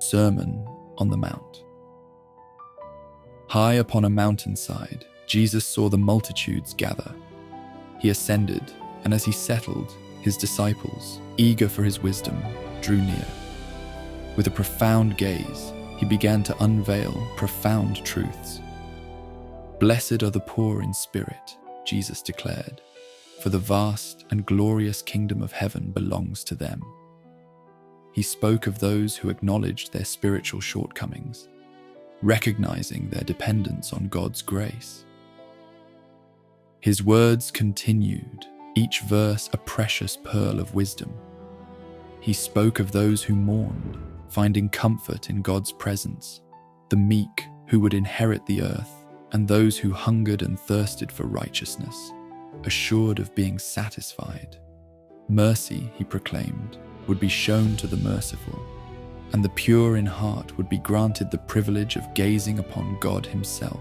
Sermon on the Mount. High upon a mountainside, Jesus saw the multitudes gather. He ascended, and as he settled, his disciples, eager for his wisdom, drew near. With a profound gaze, he began to unveil profound truths. "Blessed are the poor in spirit," Jesus declared, "for the vast and glorious kingdom of heaven belongs to them." He spoke of those who acknowledged their spiritual shortcomings, recognizing their dependence on God's grace. His words continued, each verse a precious pearl of wisdom. He spoke of those who mourned, finding comfort in God's presence, the meek who would inherit the earth, and those who hungered and thirsted for righteousness, assured of being satisfied. Mercy, he proclaimed, would be shown to the merciful, and the pure in heart would be granted the privilege of gazing upon God himself.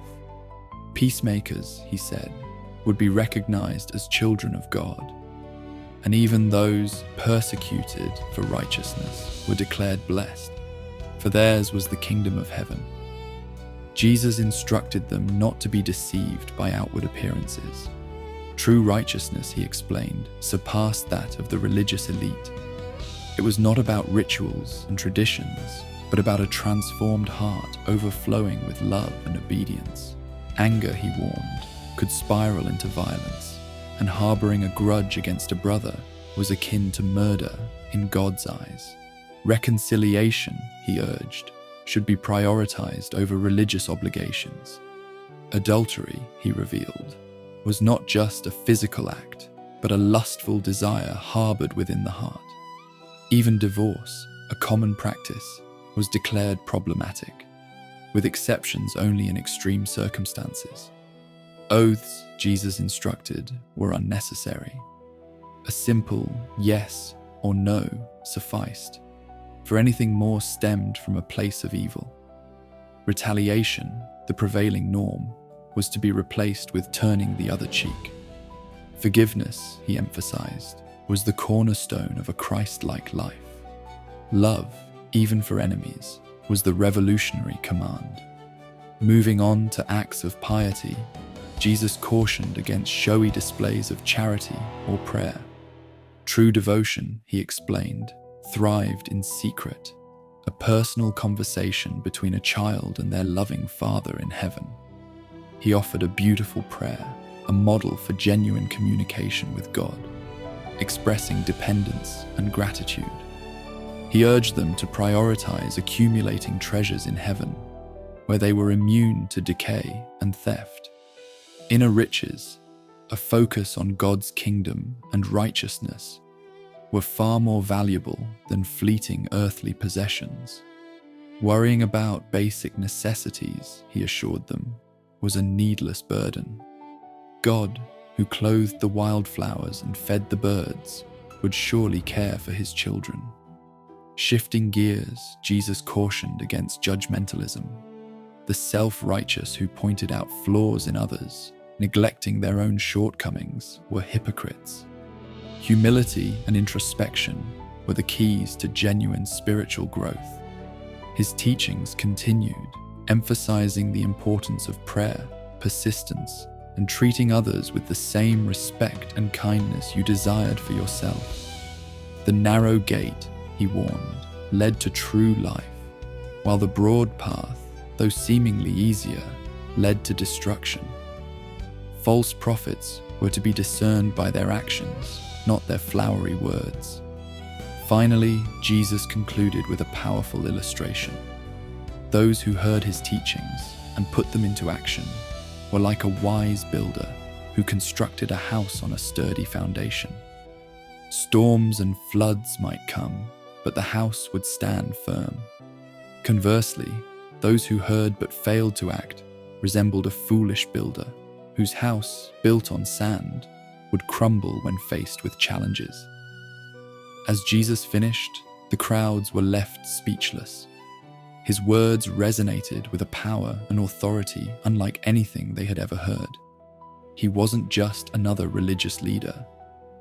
Peacemakers, he said, would be recognized as children of God, and even those persecuted for righteousness were declared blessed, for theirs was the kingdom of heaven. Jesus instructed them not to be deceived by outward appearances. True righteousness, he explained, surpassed that of the religious elite. It was not about rituals and traditions, but about a transformed heart overflowing with love and obedience. Anger, he warned, could spiral into violence, and harboring a grudge against a brother was akin to murder in God's eyes. Reconciliation, he urged, should be prioritized over religious obligations. Adultery, he revealed, was not just a physical act, but a lustful desire harbored within the heart. Even divorce, a common practice, was declared problematic, with exceptions only in extreme circumstances. Oaths, Jesus instructed, were unnecessary. A simple yes or no sufficed, for anything more stemmed from a place of evil. Retaliation, the prevailing norm, was to be replaced with turning the other cheek. Forgiveness, he emphasized, was the cornerstone of a Christ-like life. Love, even for enemies, was the revolutionary command. Moving on to acts of piety, Jesus cautioned against showy displays of charity or prayer. True devotion, he explained, thrived in secret, a personal conversation between a child and their loving Father in heaven. He offered a beautiful prayer, a model for genuine communication with God, expressing dependence and gratitude. He urged them to prioritize accumulating treasures in heaven, where they were immune to decay and theft. Inner riches, a focus on God's kingdom and righteousness, were far more valuable than fleeting earthly possessions. Worrying about basic necessities, he assured them, was a needless burden. God, who clothed the wildflowers and fed the birds, would surely care for his children. Shifting gears, Jesus cautioned against judgmentalism. The self-righteous who pointed out flaws in others, neglecting their own shortcomings, were hypocrites. Humility and introspection were the keys to genuine spiritual growth. His teachings continued, emphasizing the importance of prayer, persistence, and treating others with the same respect and kindness you desired for yourself. The narrow gate, he warned, led to true life, while the broad path, though seemingly easier, led to destruction. False prophets were to be discerned by their actions, not their flowery words. Finally, Jesus concluded with a powerful illustration. Those who heard his teachings and put them into action were like a wise builder who constructed a house on a sturdy foundation. Storms and floods might come, but the house would stand firm. Conversely, those who heard but failed to act resembled a foolish builder whose house, built on sand, would crumble when faced with challenges. As Jesus finished, the crowds were left speechless. His words resonated with a power and authority unlike anything they had ever heard. He wasn't just another religious leader.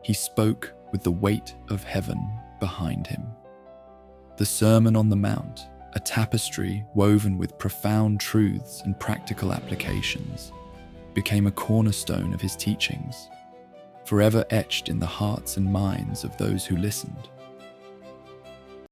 He spoke with the weight of heaven behind him. The Sermon on the Mount, a tapestry woven with profound truths and practical applications, became a cornerstone of his teachings, forever etched in the hearts and minds of those who listened.